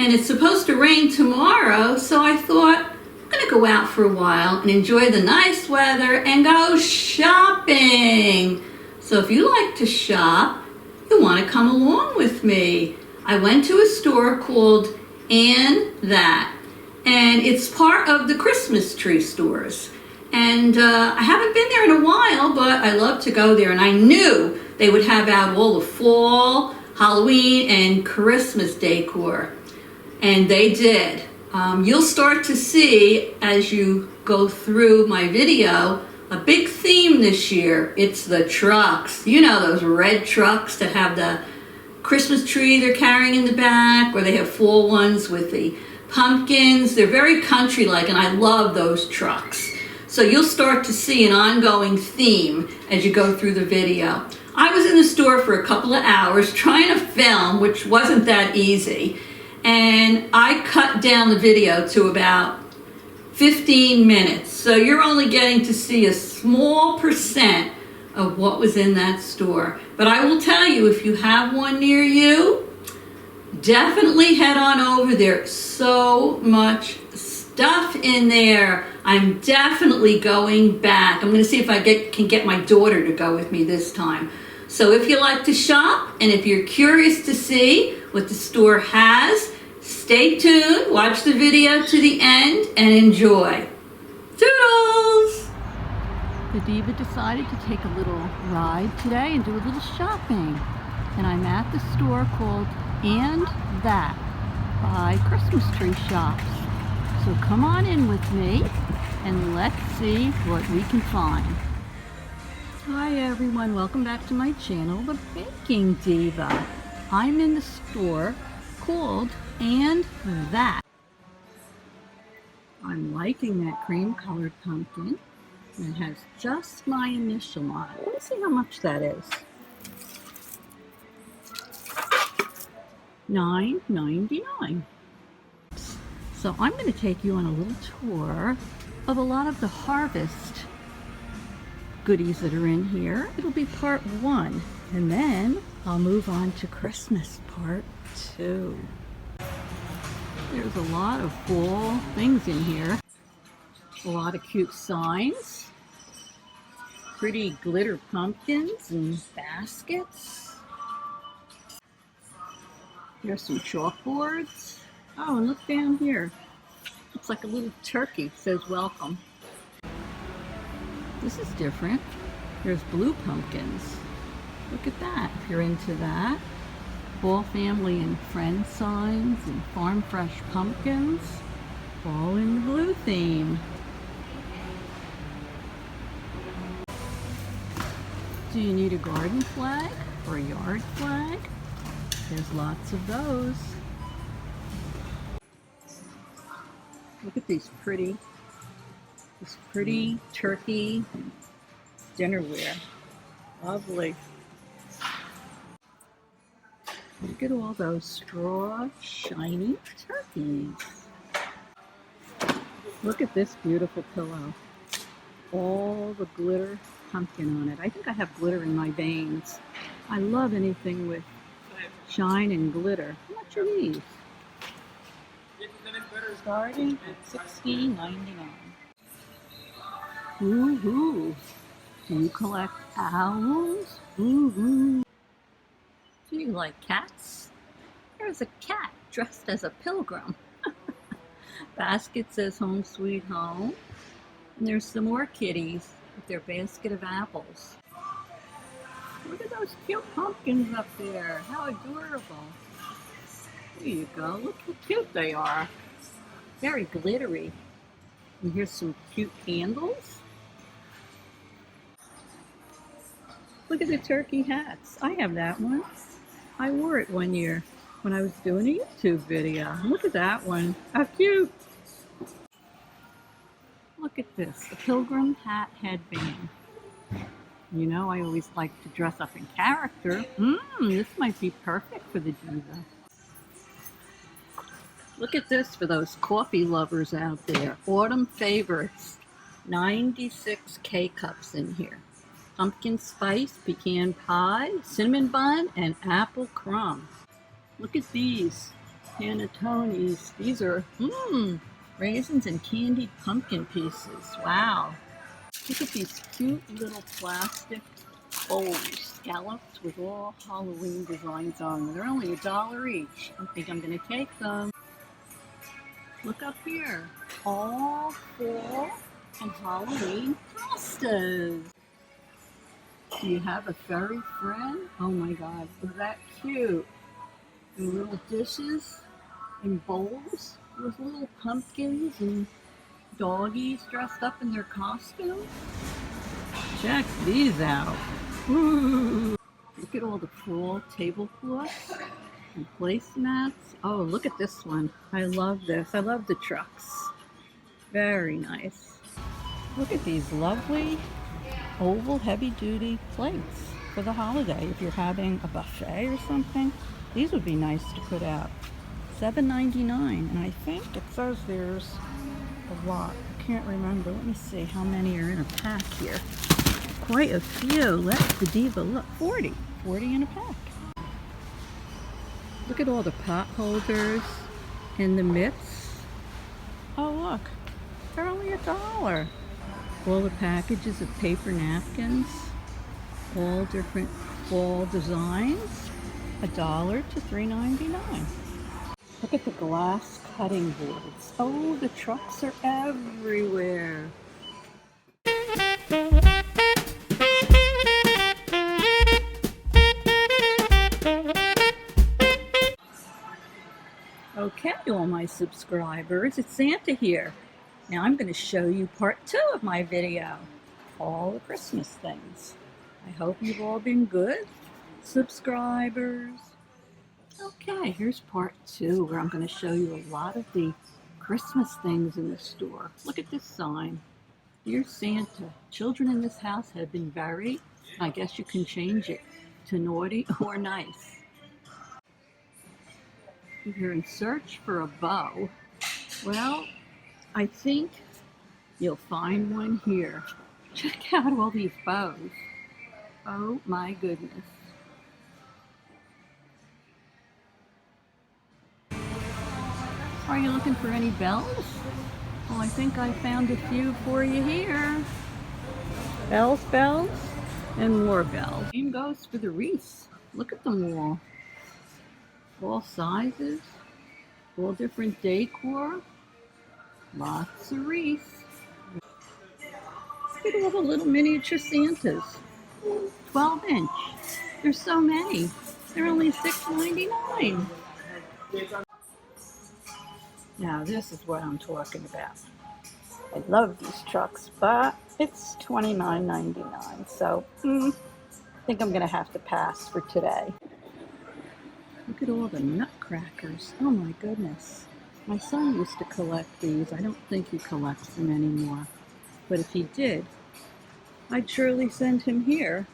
and it's supposed to rain tomorrow, so I thought I'm gonna go out for a while and enjoy the nice weather and go shopping. So if you like to shop, you want to come along with me. I went to a store called andThat, and it's part of the Christmas tree stores. And I haven't been there in a while, but I love to go there, and I knew they would have out all the fall, Halloween, and Christmas decor. And they did. You'll start to see as you go through my video a big theme this year. It's the trucks. You know, those red trucks that have the Christmas tree they're carrying in the back, or they have fall ones with the pumpkins. They're very country-like, and I love those trucks. So you'll start to see an ongoing theme as you go through the video. I was in the store for a couple of hours trying to film, which wasn't that easy. And I cut down the video to about 15 minutes. So you're only getting to see a small percent of what was in that store. But I will tell you, if you have one near you, definitely head on over there. So much stuff in there. I'm definitely going back. I'm going to see if I can get my daughter to go with me this time. So if you like to shop, and if you're curious to see what the store has, stay tuned, watch the video to the end, and enjoy. Toodles! The Diva decided to take a little ride today and do a little shopping. And I'm at the store called andThat by Christmas Tree Shops. So come on in with me and let's see what we can find. Hi everyone, welcome back to my channel, The Baking Diva. I'm in the store called andThat. I'm liking that cream colored pumpkin. It has just my initial on it. Let's see how much that is. $9.99. So I'm going to take you on a little tour of a lot of the harvest goodies that are in here. It'll be part 1, and then I'll move on to Christmas part 2. There's a lot of fall things in here. A lot of cute signs. Pretty glitter pumpkins and baskets. There's some chalkboards. Oh, and look down here. It's like a little turkey. It says welcome. This is different. There's blue pumpkins. Look at that, if you're into that. Fall family and friend signs and farm fresh pumpkins. All in the blue theme. Do you need a garden flag or a yard flag? There's lots of those. Look at this pretty turkey dinnerware. Lovely. Look at all those straw shiny turkeys. Look at this beautiful pillow. All the glitter pumpkin on it. I think I have glitter in my veins. I love anything with shine and glitter. How much are these? Starting at $16.99. Woohoo! Do you collect owls? Woohoo! Do you like cats? There's a cat dressed as a pilgrim. Basket says home sweet home. And there's some more kitties with their basket of apples. Look at those cute pumpkins up there. How adorable. There you go. Look how cute they are. Very glittery. And here's some cute candles. Look at the turkey hats. I have that one. I wore it one year when I was doing a YouTube video. Look at that one. How cute. Look at this. A pilgrim hat headband. You know, I always like to dress up in character. This might be perfect for the Diva. Look at this for those coffee lovers out there. Autumn favorites. 96 K-cups in here. Pumpkin spice, pecan pie, cinnamon bun, and apple crumb. Look at these. Panettones. These are, raisins and candied pumpkin pieces. Wow. Look at these cute little plastic bowls, scalloped with all Halloween designs on them. They're only $1 each. I think I'm going to take them. Look up here. All fall and Halloween pastas. Do you have a furry friend? Oh my God, is that cute? And little dishes and bowls with little pumpkins and doggies dressed up in their costume. Check these out. Woo. Look at all the fall tablecloths and placemats. Oh, look at this one. I love this. I love the trucks. Very nice. Look at these lovely oval heavy-duty plates for the holiday. If you're having a buffet or something, these would be nice to put out. $7.99, and I think it says there's a lot. I can't remember. Let me see how many are in a pack here. Quite a few. Let's the Diva look. 40 in a pack. Look at all the pot holders and the mitts. Oh look, they're only $1. All the packages of paper napkins, all different fall designs, $1 to $3.99. Look at the glass cutting boards. Oh, the trucks are everywhere. Okay, all my subscribers, it's Santa here. Now I'm going to show you part 2 of my video, all the Christmas things. I hope you've all been good subscribers. Okay, here's part 2 where I'm going to show you a lot of the Christmas things in the store. Look at this sign. Dear Santa, children in this house have been very, I guess you can change it to naughty or nice. If you're in search for a bow, well, I think you'll find one here. Check out all these bows. Oh my goodness. Are you looking for any bells? Well, I think I found a few for you here. Bells, and more bells. Same goes for the wreaths. Look at them all. All sizes, all different decor. Lots of wreaths. Look at all the little miniature Santas. 12-inch. There's so many. They're only $6.99. Now this is what I'm talking about. I love these trucks, but it's $29.99. So I think I'm going to have to pass for today. Look at all the nutcrackers. Oh my goodness. My son used to collect these. I don't think he collects them anymore. But if he did, I'd surely send him here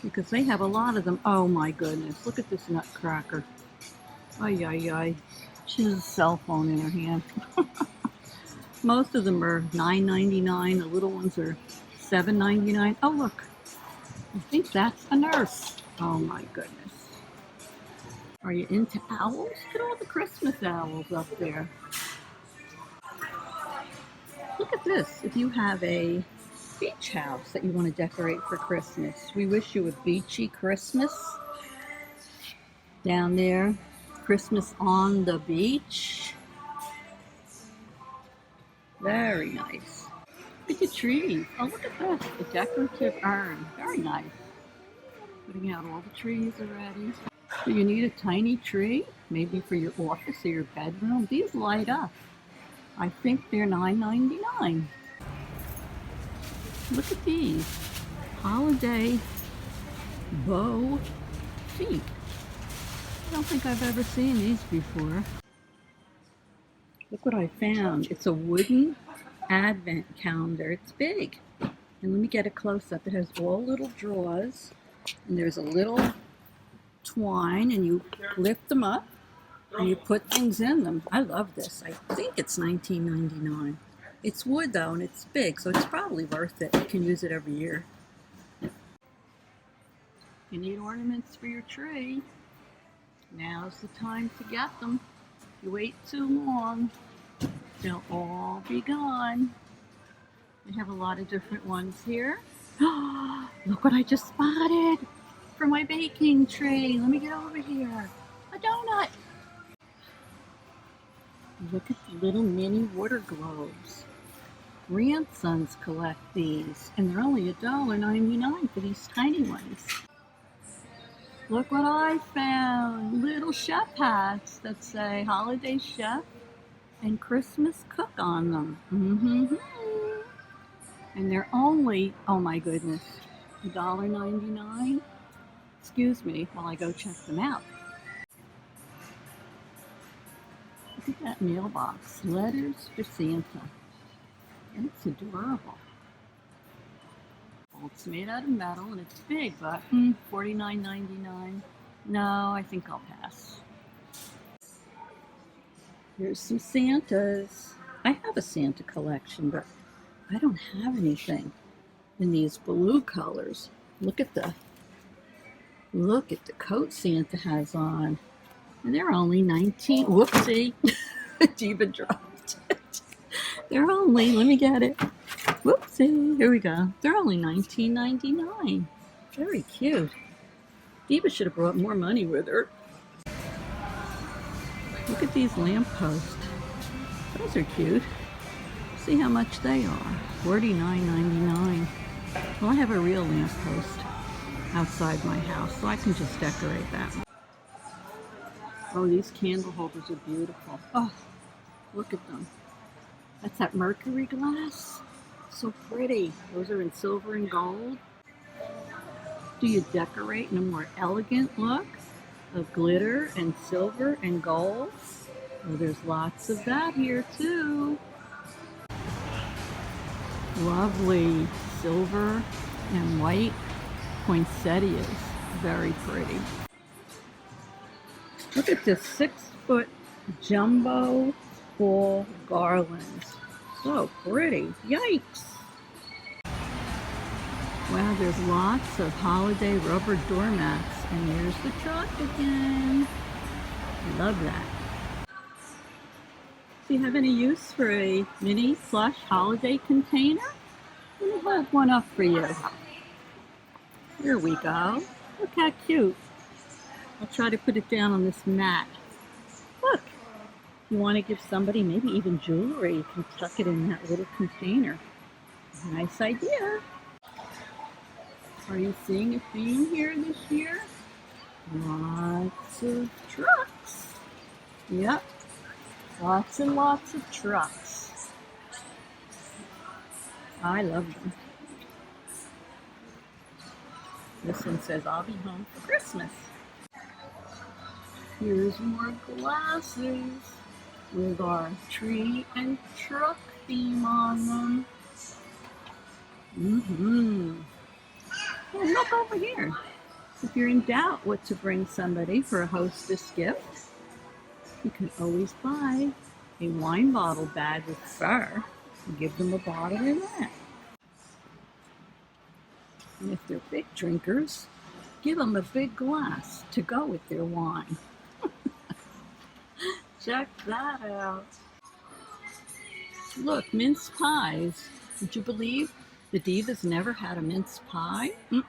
because they have a lot of them. Oh my goodness. Look at this nutcracker. Ay, ay, ay. She has a cell phone in her hand. Most of them are $9.99. The little ones are $7.99. Oh, look. I think that's a nurse. Oh, my goodness. Are you into owls? Look at all the Christmas owls up there. Look at this. If you have a beach house that you want to decorate for Christmas, we wish you a beachy Christmas. Down there. Christmas on the beach. Very nice. Look at the trees. Oh, look at that. A decorative urn. Very nice. Putting out all the trees already. Do you need a tiny tree? Maybe for your office or your bedroom? These light up. I think they're $9.99. Look at these. Holiday bow feet. I don't think I've ever seen these before. Look what I found. It's a wooden advent calendar. It's big. And let me get a close-up. It has all little drawers. And there's a little twine. And you lift them up. And you put things in them. I love this. I think it's $19.99. It's wood, though, and it's big. So it's probably worth it. You can use it every year. You need ornaments for your tree. Now's the time to get them. you wait too long, they'll all be gone. We have a lot of different ones here. Look what I just spotted for my baking tray. Let me get over here. A donut. Look at the little mini water globes. Grandsons collect these, and they're only $1.99 for these tiny ones. Look what I found. Little chef hats that say Holiday Chef and Christmas Cook on them. And they're only, oh my goodness, $1.99. Excuse me while I go check them out. Look at that mailbox. Letters for Santa. And it's adorable. Well, it's made out of metal and it's big, but $49.99. No, I think I'll pass. Here's some Santas. I have a Santa collection, but I don't have anything in these blue colors. Look at the coat Santa has on. And they're only 19. Whoopsie. Diva dropped it. They're only, let me get it. Whoopsie. Here we go. They're only $19.99. Very cute. Diva should have brought more money with her. Look at these lampposts. Those are cute. See how much they are. $49.99. Well, I have a real lamppost outside my house, so I can just decorate that one. Oh, these candle holders are beautiful. Oh, look at them. That's that mercury glass. So pretty. Those are in silver and gold. Do you decorate in a more elegant look of glitter and silver and gold? Well, there's lots of that here too. Lovely silver and white poinsettias. Very pretty. Look at this 6-foot jumbo full garland. So pretty. Yikes. Wow, there's lots of holiday rubber doormats. And there's the truck again. Love that. Do you have any use for a mini plush holiday container? Let me hold one up for you. Here we go. Look how cute. I'll try to put it down on this mat. Look, you want to give somebody maybe even jewelry, you can tuck it in that little container. Nice idea. Are you seeing a theme here this year? Lots of trucks. Yep, lots and lots of trucks. I love them. This one says, I'll be home for Christmas. Here's more glasses with our tree and truck theme on them. And look over here. If you're in doubt what to bring somebody for a hostess gift, you can always buy a wine bottle bag with fur and give them a bottle in that. And if they're big drinkers, give them a big glass to go with their wine. Check that out. Look, mince pies. Would you believe the Divas never had a mince pie? Do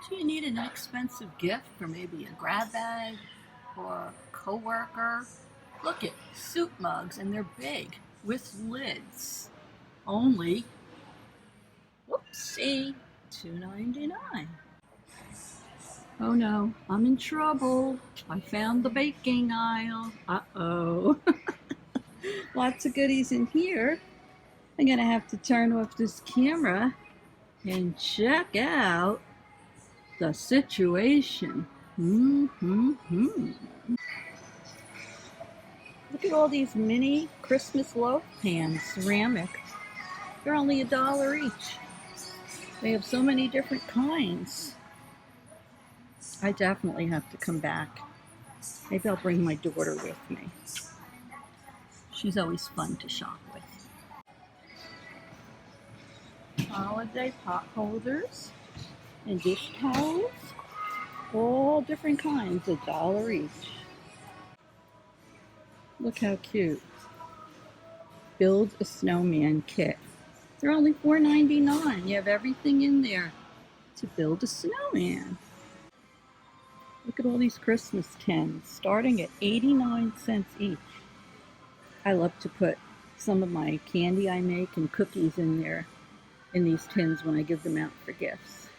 you need an inexpensive gift for maybe a grab bag or a coworker? Look at soup mugs, and they're big with lids. Only, whoopsie, $2.99. Oh no, I'm in trouble. I found the baking aisle. Uh-oh. Lots of goodies in here. I'm gonna have to turn off this camera and check out the situation. Look at all these mini Christmas loaf pans, ceramic. They're only $1 each. They have so many different kinds. I definitely have to come back. Maybe I'll bring my daughter with me. She's always fun to shop with. Holiday pot holders and dish towels. All different kinds, $1 each. Look how cute. Build a snowman kit. They're only $4.99. You have everything in there to build a snowman. Look at all these Christmas tins, starting at 89 cents each. I love to put some of my candy I make and cookies in there, in these tins when I give them out for gifts.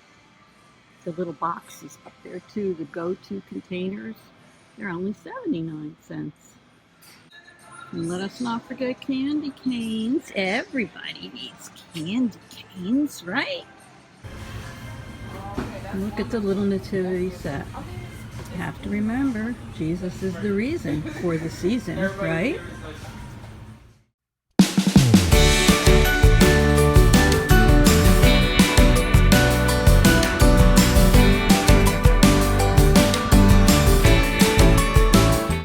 The little boxes up there too, the go-to containers, they're only 79 cents. And let us not forget candy canes. Everybody needs candy canes, right? And look at the little nativity set. You have to remember, Jesus is the reason for the season, right?